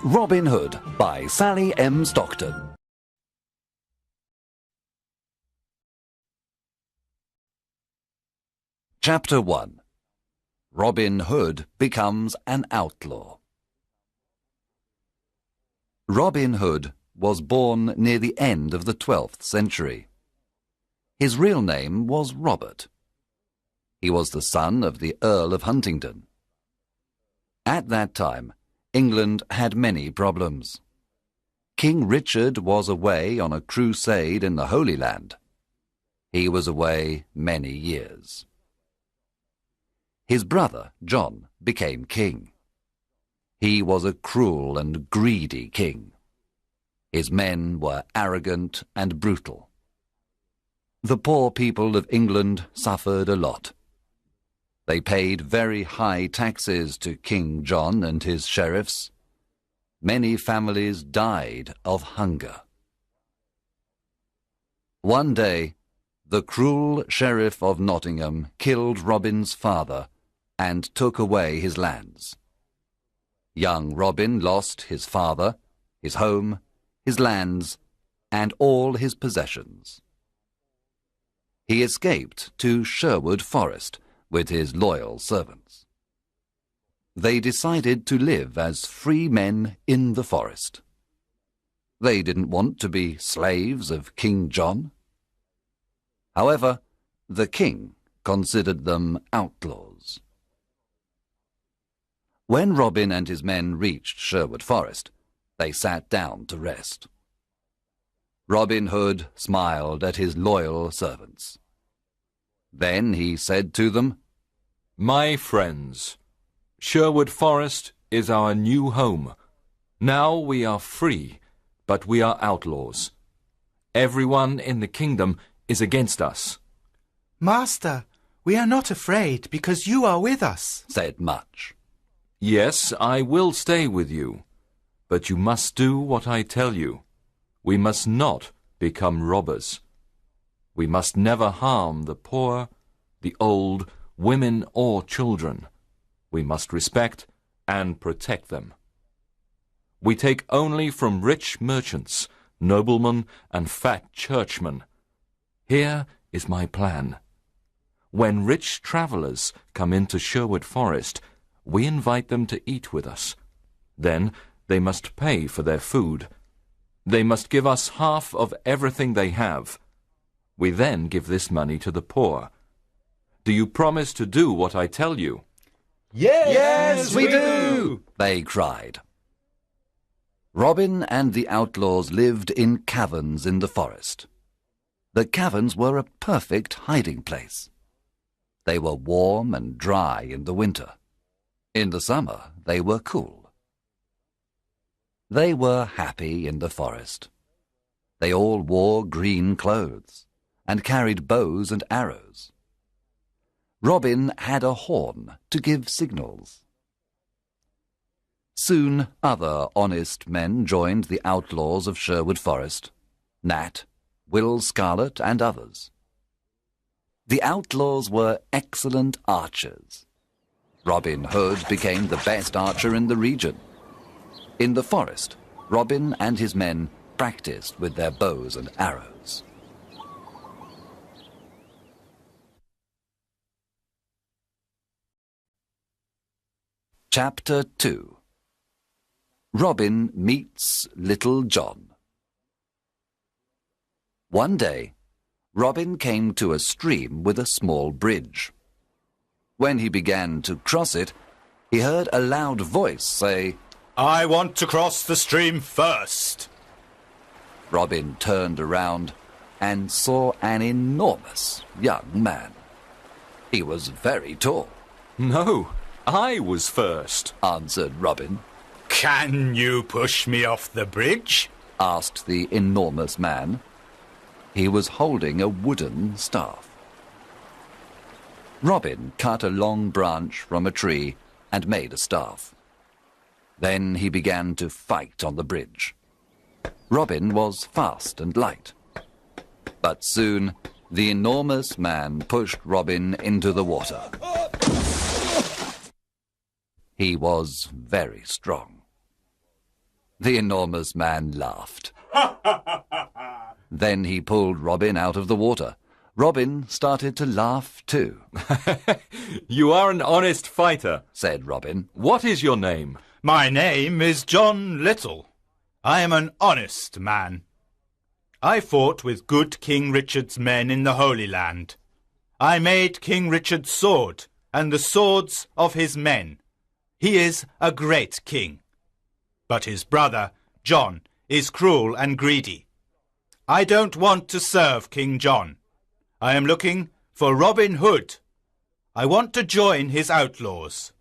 Robin Hood by Sally M. Stockton. Chapter 1. Robin Hood becomes an outlaw. Robin Hood was born near the end of the 12th century. His real name was Robert. He was the son of the Earl of Huntingdon. At that time, England had many problems. King Richard was away on a crusade in the Holy Land. He was away many years. His brother, John, became king. He was a cruel and greedy king. His men were arrogant and brutal. The poor people of England suffered a lot. They paid very high taxes to King John and his sheriffs. Many families died of hunger. One day, the cruel sheriff of Nottingham killed Robin's father and took away his lands. Young Robin lost his father, his home, his lands, and all his possessions. He escaped to Sherwood Forest with his loyal servants. They decided to live as free men in the forest. They didn't want to be slaves of King John. However, the king considered them outlaws. When Robin and his men reached Sherwood Forest, they sat down to rest. Robin Hood smiled at his loyal servants. Then he said to them, "My friends, Sherwood Forest is our new home. Now we are free, but we are outlaws. Everyone in the kingdom is against us." "Master, we are not afraid because you are with us," said Much. "Yes, I will stay with you, but you must do what I tell you. We must not become robbers. We must never harm the poor, the old, women or children. We must respect and protect them. We take only from rich merchants, noblemen and fat churchmen. Here is my plan. When rich travelers come into Sherwood Forest, we invite them to eat with us. Then they must pay for their food. They must give us half of everything they have. We then give this money to the poor. Do you promise to do what I tell you?" Yes, we do, they cried. Robin and the outlaws lived in caverns in the forest. The caverns were a perfect hiding place. They were warm and dry in the winter. In the summer, they were cool. They were happy in the forest. They all wore green clothes and carried bows and arrows. Robin had a horn to give signals. Soon other honest men joined the outlaws of Sherwood Forest, Nat, Will Scarlet, and others. The outlaws were excellent archers. Robin Hood became the best archer in the region. In the forest, Robin and his men practiced with their bows and arrows. Chapter 2. Robin meets Little John. One day, Robin came to a stream with a small bridge. When he began to cross it, he heard a loud voice say, "I want to cross the stream first." Robin turned around and saw an enormous young man. He was very tall. "No, I was first," answered Robin. "Can you push me off the bridge?" asked the enormous man. He was holding a wooden staff. Robin cut a long branch from a tree and made a staff. Then he began to fight on the bridge. Robin was fast and light. But soon the enormous man pushed Robin into the water. He was very strong. The enormous man laughed. Then he pulled Robin out of the water. Robin started to laugh too. You are an honest fighter, said Robin. What is your name? My name is John Little. I am an honest man. I fought with good King Richard's men in the Holy Land. I made King Richard's sword and the swords of his men. He is a great king. But his brother, John, is cruel and greedy. I don't want to serve King John. I am looking for Robin Hood. I want to join his outlaws.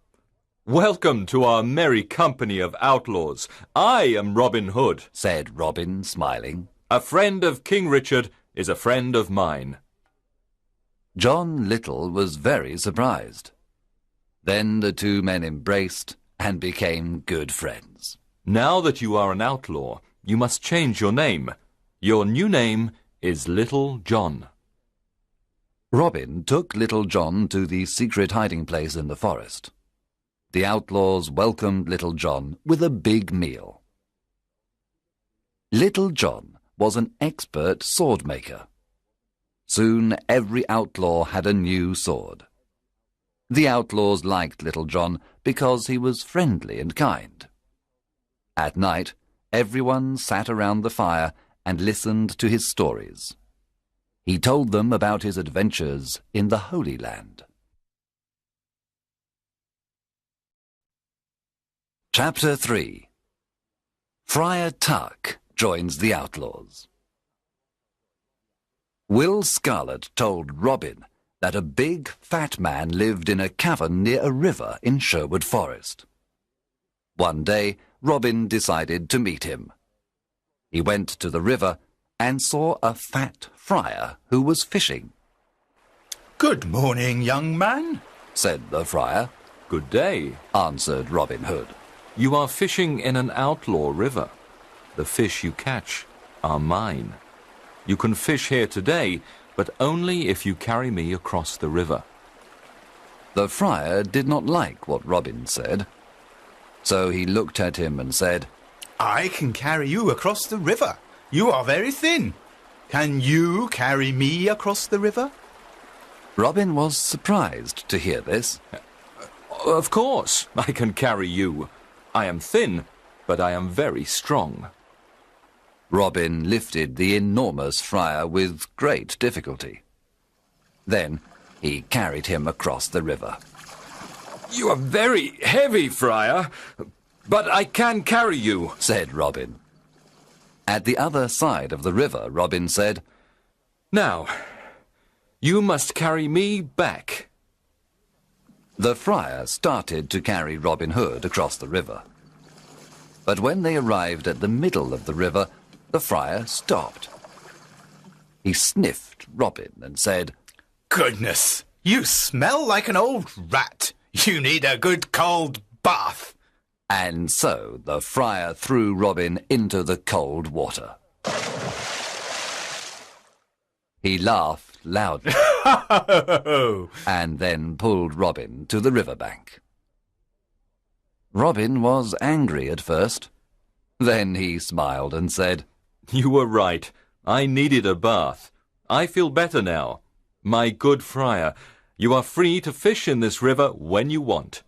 Welcome to our merry company of outlaws. I am Robin Hood, said Robin, smiling. A friend of King Richard is a friend of mine. John Little was very surprised. Then the two men embraced and became good friends. Now that you are an outlaw, you must change your name. Your new name is Little John. Robin took Little John to the secret hiding place in the forest. The outlaws welcomed Little John with a big meal. Little John was an expert sword maker. Soon every outlaw had a new sword. The outlaws liked Little John because he was friendly and kind. At night, everyone sat around the fire and listened to his stories. He told them about his adventures in the Holy Land. Chapter 3. Friar Tuck joins the outlaws. Will Scarlet told Robin that a big, fat man lived in a cavern near a river in Sherwood Forest. One day, Robin decided to meet him. He went to the river and saw a fat friar who was fishing. Good morning, young man, said the friar. Good day, answered Robin Hood. You are fishing in an outlaw river. The fish you catch are mine. You can fish here today, but only if you carry me across the river. The friar did not like what Robin said, so he looked at him and said, I can carry you across the river. You are very thin. Can you carry me across the river? Robin was surprised to hear this. Of course, I can carry you. I am thin, but I am very strong. Robin lifted the enormous friar with great difficulty. Then he carried him across the river. You are very heavy, friar, but I can carry you, said Robin. At the other side of the river, Robin said, Now, you must carry me back. The friar started to carry Robin Hood across the river. But when they arrived at the middle of the river, the friar stopped. He sniffed Robin and said, Goodness, you smell like an old rat. You need a good cold bath. And so the friar threw Robin into the cold water. He laughed loudly and then pulled Robin to the riverbank. Robin was angry at first. Then he smiled and said, You were right. I needed a bath. I feel better now. My good friar, you are free to fish in this river when you want.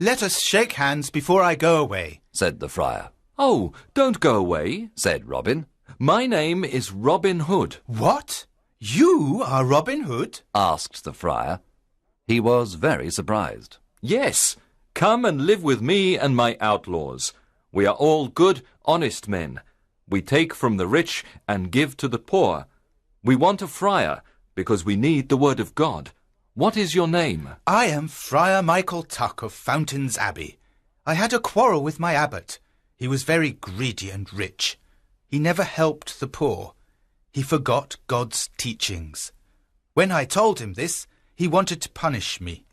Let us shake hands before I go away, said the friar. Oh, don't go away, said Robin. My name is Robin Hood. What? You are Robin Hood? asked the friar. He was very surprised. Yes, come and live with me and my outlaws. We are all good, honest men. We take from the rich and give to the poor. We want a friar because we need the word of God. What is your name? I am Friar Michael Tuck of Fountains Abbey. I had a quarrel with my abbot. He was very greedy and rich. He never helped the poor. He forgot God's teachings. When I told him this, he wanted to punish me.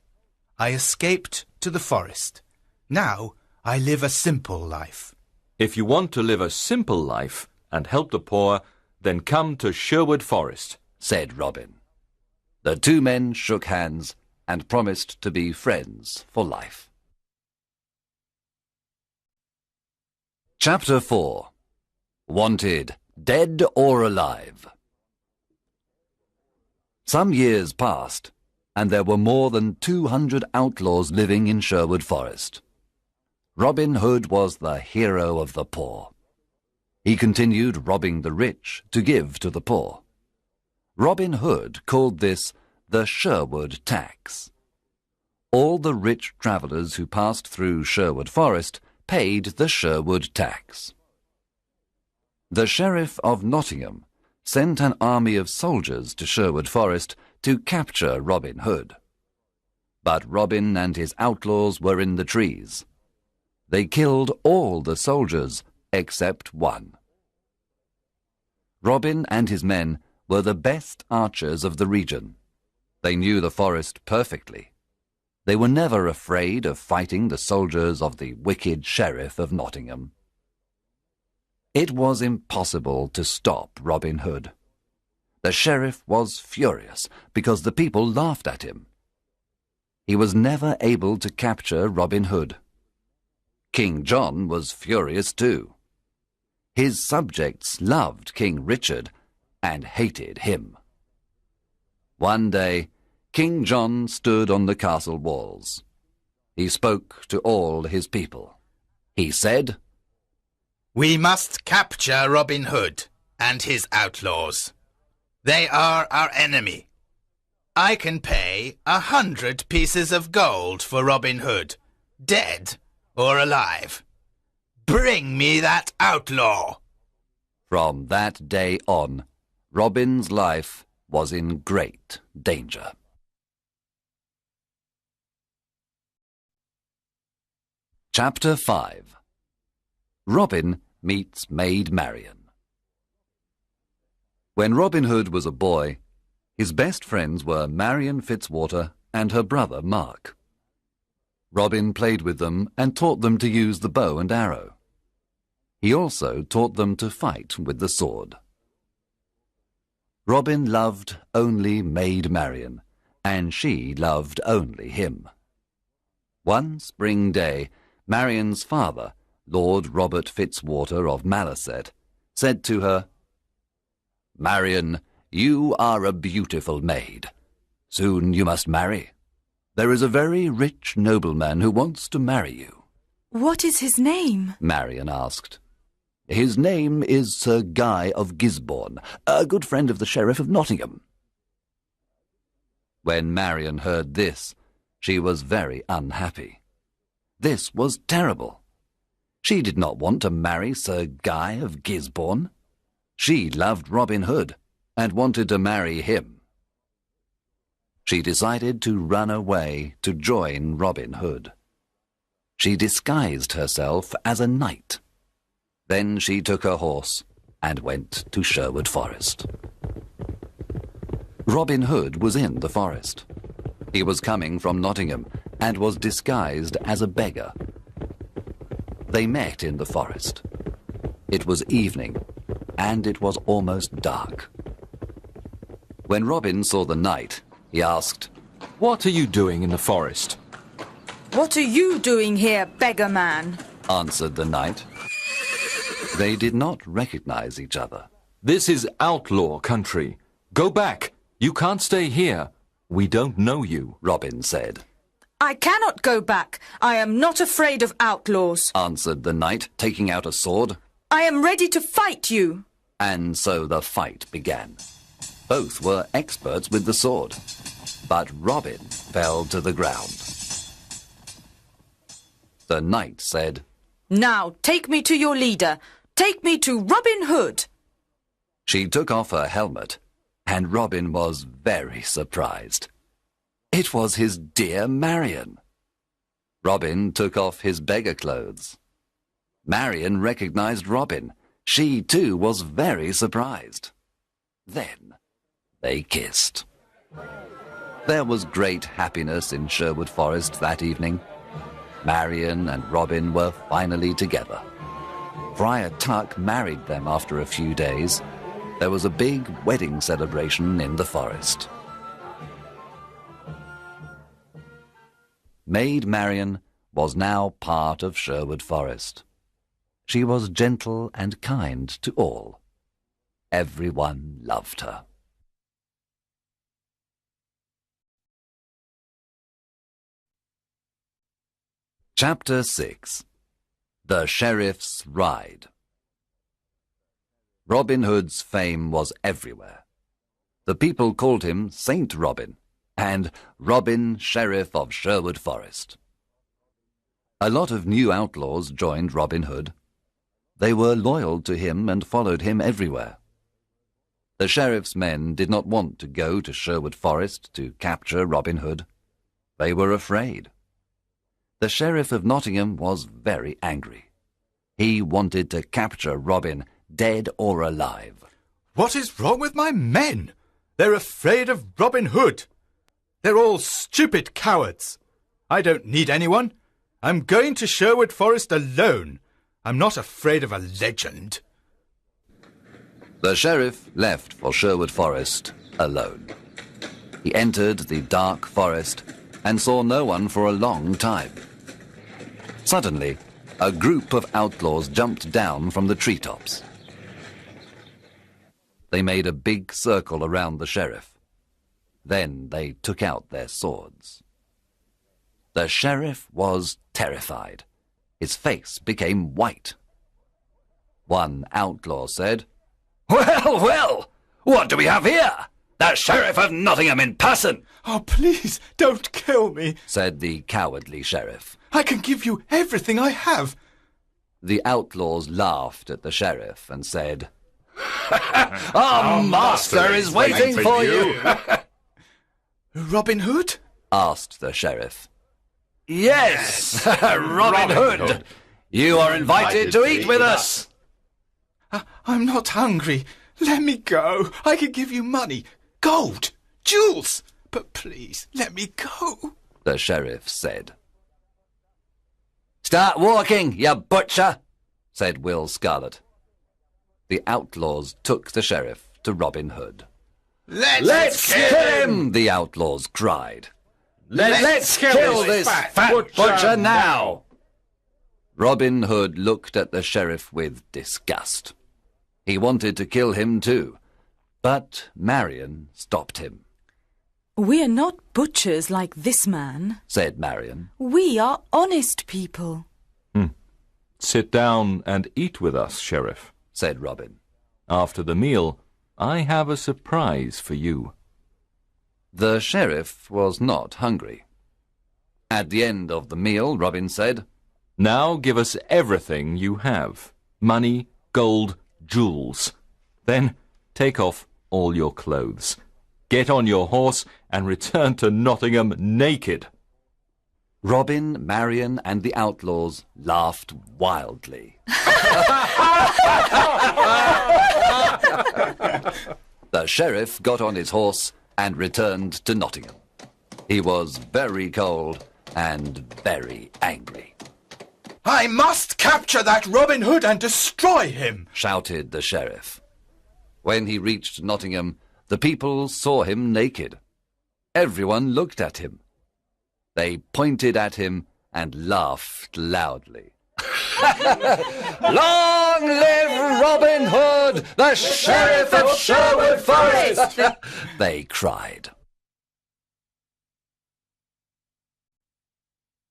I escaped to the forest. Now I live a simple life. If you want to live a simple life and help the poor, then come to Sherwood Forest, said Robin. The two men shook hands and promised to be friends for life. Chapter 4. Wanted, Dead or Alive. Some years passed, and there were more than 200 outlaws living in Sherwood Forest. Robin Hood was the hero of the poor. He continued robbing the rich to give to the poor. Robin Hood called this the Sherwood tax. All the rich travellers who passed through Sherwood Forest paid the Sherwood tax. The Sheriff of Nottingham sent an army of soldiers to Sherwood Forest to capture Robin Hood. But Robin and his outlaws were in the trees. They killed all the soldiers except one. Robin and his men were the best archers of the region. They knew the forest perfectly. They were never afraid of fighting the soldiers of the wicked Sheriff of Nottingham. It was impossible to stop Robin Hood. The sheriff was furious because the people laughed at him. He was never able to capture Robin Hood. King John was furious too. His subjects loved King Richard and hated him. One day, King John stood on the castle walls. He spoke to all his people. He said, "We must capture Robin Hood and his outlaws. They are our enemy. I can pay 100 pieces of gold for Robin Hood, dead or alive. Bring me that outlaw." From that day on, Robin's life was in great danger. Chapter 5. Robin meets Maid Marian. When Robin Hood was a boy, his best friends were Marian Fitzwater and her brother Mark. Robin played with them and taught them to use the bow and arrow. He also taught them to fight with the sword. Robin loved only Maid Marian, and she loved only him. One spring day, Marian's father, Lord Robert Fitzwater of Malaset, said to her, "Marian, you are a beautiful maid. Soon you must marry. There is a very rich nobleman who wants to marry you." "What is his name?" Marian asked. "His name is Sir Guy of Gisborne, a good friend of the Sheriff of Nottingham." When Marian heard this, she was very unhappy. This was terrible. She did not want to marry Sir Guy of Gisborne. She loved Robin Hood and wanted to marry him. She decided to run away to join Robin Hood. She disguised herself as a knight. Then she took her horse and went to Sherwood Forest. Robin Hood was in the forest. He was coming from Nottingham and was disguised as a beggar. They met in the forest. It was evening, and it was almost dark. When Robin saw the knight, he asked, "What are you doing in the forest?" "What are you doing here, beggar man?" answered the knight. They did not recognize each other. "This is outlaw country. Go back. You can't stay here. We don't know you," Robin said. "I cannot go back. I am not afraid of outlaws," answered the knight, taking out a sword. "I am ready to fight you." And so the fight began. Both were experts with the sword, but Robin fell to the ground. The knight said, "Now take me to your leader. Take me to Robin Hood." She took off her helmet, and Robin was very surprised. It was his dear Marian. Robin took off his beggar clothes. Marian recognized Robin. She too was very surprised. Then they kissed. There was great happiness in Sherwood Forest that evening. Marian and Robin were finally together. Friar Tuck married them after a few days. There was a big wedding celebration in the forest. Maid Marian was now part of Sherwood Forest. She was gentle and kind to all. Everyone loved her. Chapter 6. The Sheriff's Ride. Robin Hood's fame was everywhere. The people called him Saint Robin and Robin, Sheriff of Sherwood Forest. A lot of new outlaws joined Robin Hood. They were loyal to him and followed him everywhere. The sheriff's men did not want to go to Sherwood Forest to capture Robin Hood. They were afraid. The Sheriff of Nottingham was very angry. He wanted to capture Robin, dead or alive. What is wrong with my men? They're afraid of Robin Hood. They're all stupid cowards. I don't need anyone. I'm going to Sherwood Forest alone. I'm not afraid of a legend. The sheriff left for Sherwood Forest alone. He entered the dark forest and saw no one for a long time. Suddenly, a group of outlaws jumped down from the treetops. They made a big circle around the sheriff. Then they took out their swords. The sheriff was terrified. His face became white. One outlaw said, "Well, well, what do we have here? The Sheriff of Nottingham in person!" Oh, please, don't kill me. said the cowardly sheriff. I can give you everything I have. The outlaws laughed at the sheriff and said, "Our master is waiting for you." Robin Hood? asked the sheriff. "Yes, Robin Hood. You are invited to eat with us." I'm not hungry. Let me go. I can give you money, gold, jewels. But please, let me go, the sheriff said. "Start walking, you butcher," said Will Scarlet. The outlaws took the sheriff to Robin Hood. Let's kill him, the outlaws cried. Let's kill this fat butcher now. Robin Hood looked at the sheriff with disgust. He wanted to kill him too, but Marion stopped him. We are not butchers like this man, said Marion. We are honest people. Sit down and eat with us, Sheriff, said Robin. After the meal, I have a surprise for you. The sheriff was not hungry. At the end of the meal, Robin said, Now give us everything you have. Money, gold, jewels. Then take off all your clothes. Get on your horse and return to Nottingham naked. Robin, Marion, and the outlaws laughed wildly. The sheriff got on his horse and returned to Nottingham. He was very cold and very angry. I must capture that Robin Hood and destroy him, shouted the sheriff. When he reached Nottingham, the people saw him naked. Everyone looked at him. They pointed at him and laughed loudly. Long live Robin Hood, the Sheriff of Sherwood Forest! They cried.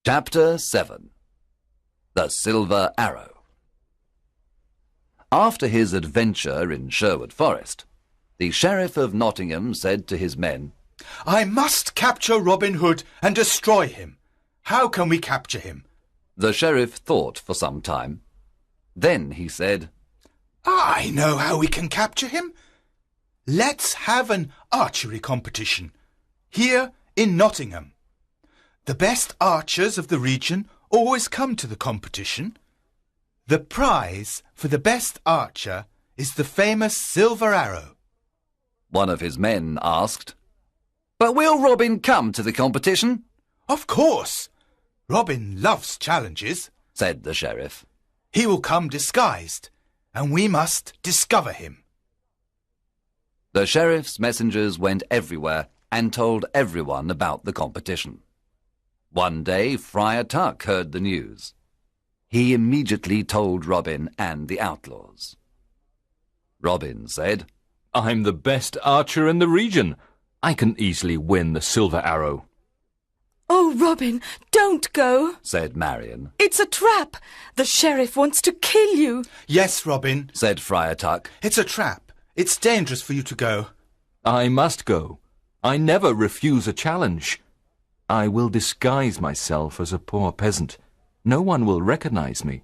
Chapter 7. The Silver Arrow. After his adventure in Sherwood Forest, the Sheriff of Nottingham said to his men, I must capture Robin Hood and destroy him. How can we capture him? The sheriff thought for some time. Then he said, I know how we can capture him. Let's have an archery competition here in Nottingham. The best archers of the region always come to the competition. The prize for the best archer is the famous silver arrow. One of his men asked, But will Robin come to the competition? Of course. Robin loves challenges, said the sheriff. He will come disguised, and we must discover him. The sheriff's messengers went everywhere and told everyone about the competition. One day Friar Tuck heard the news. He immediately told Robin and the outlaws. Robin said, I'm the best archer in the region. I can easily win the silver arrow. Oh, Robin, don't go, said Marion. It's a trap. The sheriff wants to kill you. Yes, Robin, Said Friar Tuck. it's a trap. It's dangerous for you to go. I must go. I never refuse a challenge. I will disguise myself as a poor peasant. No one will recognize me.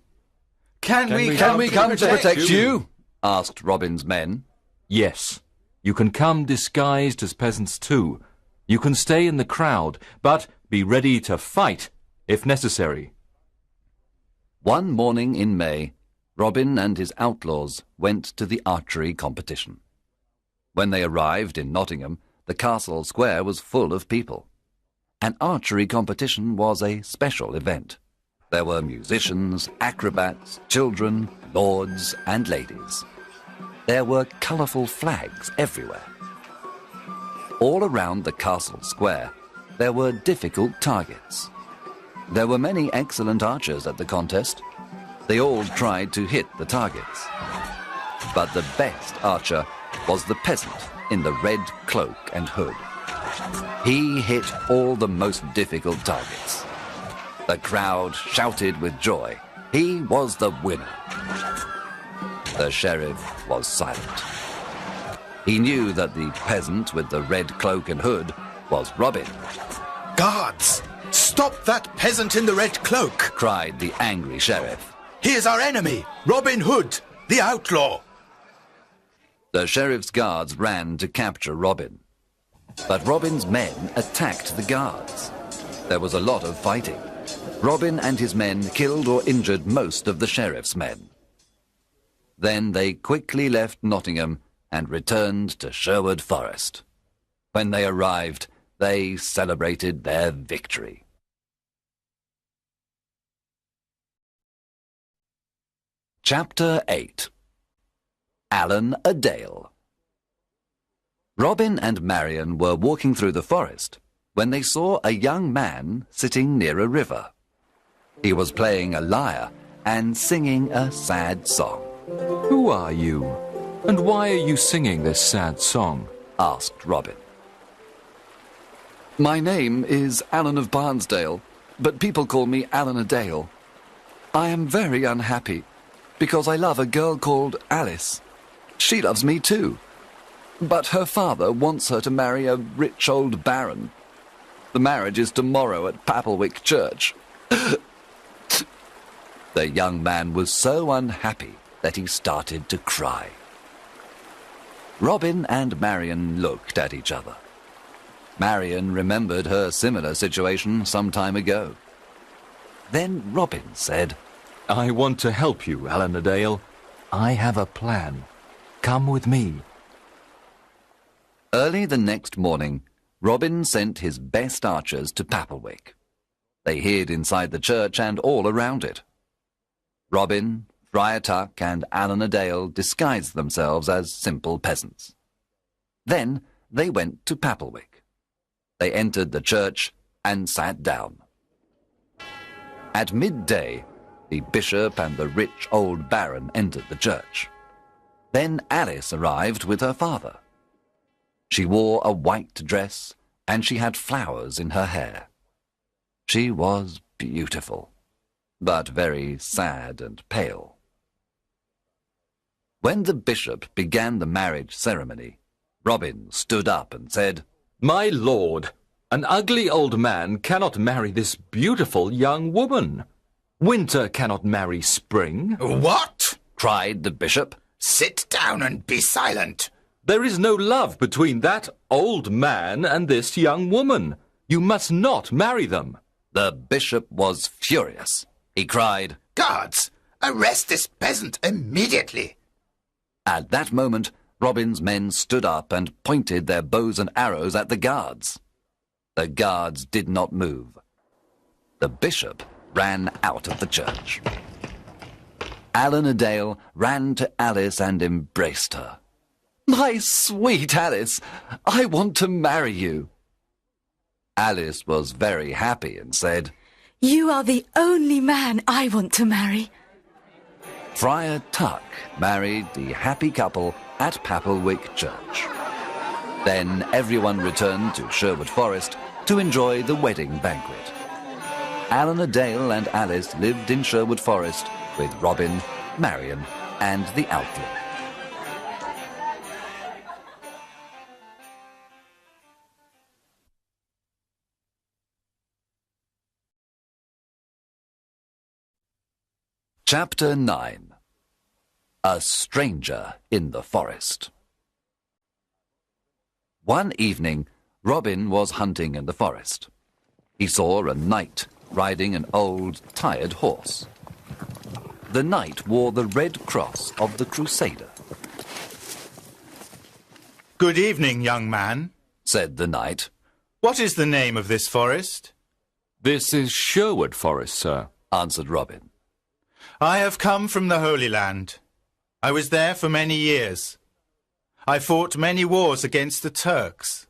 Can we come to protect you? Asked Robin's men. Yes, you can come disguised as peasants too. You can stay in the crowd, but be ready to fight if necessary. One morning in May, Robin and his outlaws went to the archery competition. When they arrived in Nottingham, the castle square was full of people. An archery competition was a special event. There were musicians, acrobats, children, lords and ladies. There were colourful flags everywhere. All around the castle square, there were difficult targets. There were many excellent archers at the contest. They all tried to hit the targets. But the best archer was the peasant in the red cloak and hood. He hit all the most difficult targets. The crowd shouted with joy. He was the winner. The sheriff was silent. He knew that the peasant with the red cloak and hood was Robin. Guards, stop that peasant in the red cloak, Cried the angry sheriff. He is our enemy, Robin Hood, the outlaw. The sheriff's guards ran to capture Robin. But Robin's men attacked the guards. There was a lot of fighting. Robin and his men killed or injured most of the sheriff's men. Then they quickly left Nottingham and returned to Sherwood Forest. When they arrived, they celebrated their victory. Chapter 8. Allen a Dale. Robin and Marion were walking through the forest when they saw a young man sitting near a river. He was playing a lyre and singing a sad song. Who are you? And why are you singing this sad song? Asked Robin. My name is Allen of Barnesdale, but people call me Allen a Dale. I am very unhappy because I love a girl called Alice. She loves me too, but her father wants her to marry a rich old baron. The marriage is tomorrow at Papelwick Church. The young man was so unhappy that he started to cry. Robin and Marion looked at each other. Marion remembered her similar situation some time ago. Then Robin said, I want to help you, Allen a Dale. I have a plan. Come with me. Early the next morning, Robin sent his best archers to Papelwick. They hid inside the church and all around it. Robin, Friar Tuck, and Allen a Dale disguised themselves as simple peasants. Then they went to Papelwick. They entered the church and sat down. At midday, the bishop and the rich old baron entered the church. Then Alice arrived with her father. She wore a white dress and she had flowers in her hair. She was beautiful, but very sad and pale. When the bishop began the marriage ceremony, Robin stood up and said, My lord, an ugly old man cannot marry this beautiful young woman. Winter cannot marry spring. What? cried the bishop. Sit down and be silent. There is no love between that old man and this young woman. You must not marry them. The bishop was furious. He cried, Guards, arrest this peasant immediately. At that moment, Robin's men stood up and pointed their bows and arrows at the guards. The guards did not move. The bishop ran out of the church. Allen a Dale ran to Alice and embraced her. My sweet Alice, I want to marry you. Alice was very happy and said, You are the only man I want to marry. Friar Tuck married the happy couple at Papplewick Church. Then everyone returned to Sherwood Forest to enjoy the wedding banquet. Alan a Dale and Alice lived in Sherwood Forest with Robin, Marion, and the Outlaw. Chapter 9. A Stranger in the Forest. One evening, Robin was hunting in the forest. He saw a knight riding an old, tired horse. The knight wore the red cross of the Crusader. Good evening, young man, said the knight. What is the name of this forest? This is Sherwood Forest, sir, answered Robin. I have come from the Holy Land. I was there for many years. I fought many wars against the Turks.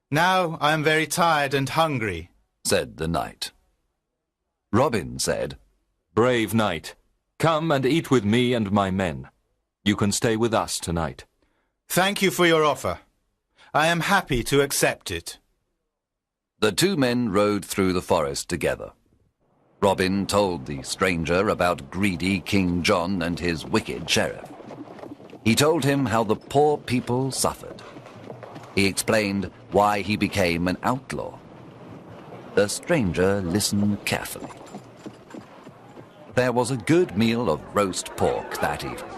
Now I am very tired and hungry, said the knight. Robin said, Brave knight, come and eat with me and my men. You can stay with us tonight. Thank you for your offer. I am happy to accept it. The two men rode through the forest together. Robin told the stranger about greedy King John and his wicked sheriff. He told him how the poor people suffered. He explained why he became an outlaw. The stranger listened carefully. There was a good meal of roast pork that evening.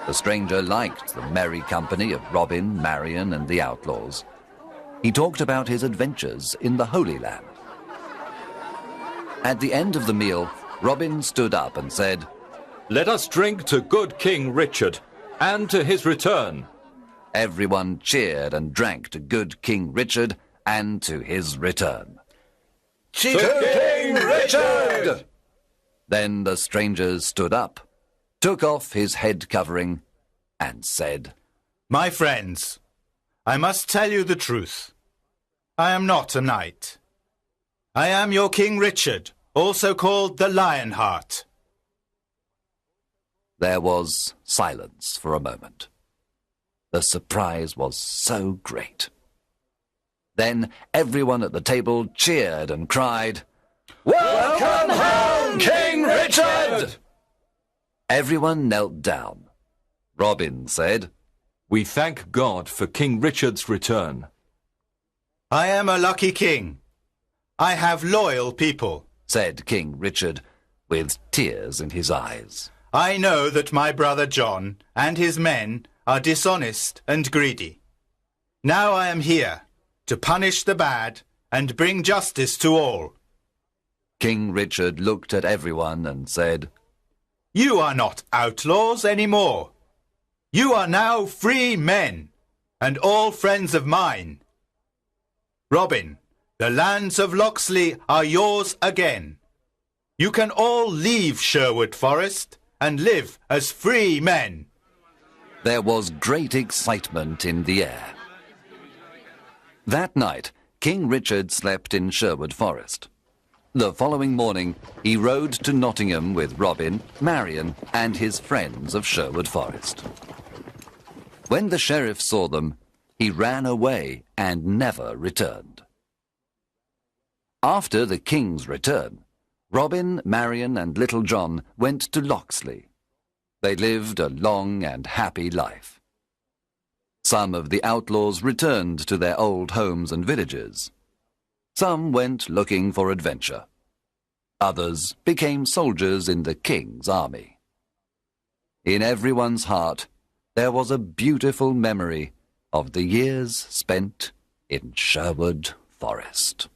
The stranger liked the merry company of Robin, Marion, and the outlaws. He talked about his adventures in the Holy Land. At the end of the meal, Robin stood up and said, Let us drink to good King Richard, and to his return. Everyone cheered and drank to good King Richard and to his return. To King Richard! Then the stranger stood up, took off his head covering, and said, My friends, I must tell you the truth. I am not a knight. I am your King Richard, also called the Lionheart. There was silence for a moment. The surprise was so great. Then everyone at the table cheered and cried, Welcome home, King Richard! Everyone knelt down. Robin said, We thank God for King Richard's return. I am a lucky king. I have loyal people, said King Richard, with tears in his eyes. I know that my brother John and his men are dishonest and greedy. Now I am here to punish the bad and bring justice to all. King Richard looked at everyone and said, You are not outlaws anymore. You are now free men, and all friends of mine. Robin, the lands of Locksley are yours again. You can all leave Sherwood Forest and live as free men. There was great excitement in the air. That night, King Richard slept in Sherwood Forest. The following morning, he rode to Nottingham with Robin, Marion, and his friends of Sherwood Forest. When the sheriff saw them, he ran away and never returned. After the king's return, Robin, Marion, and Little John went to Locksley. They lived a long and happy life. Some of the outlaws returned to their old homes and villages. Some went looking for adventure. Others became soldiers in the king's army. In everyone's heart, there was a beautiful memory of the years spent in Sherwood Forest.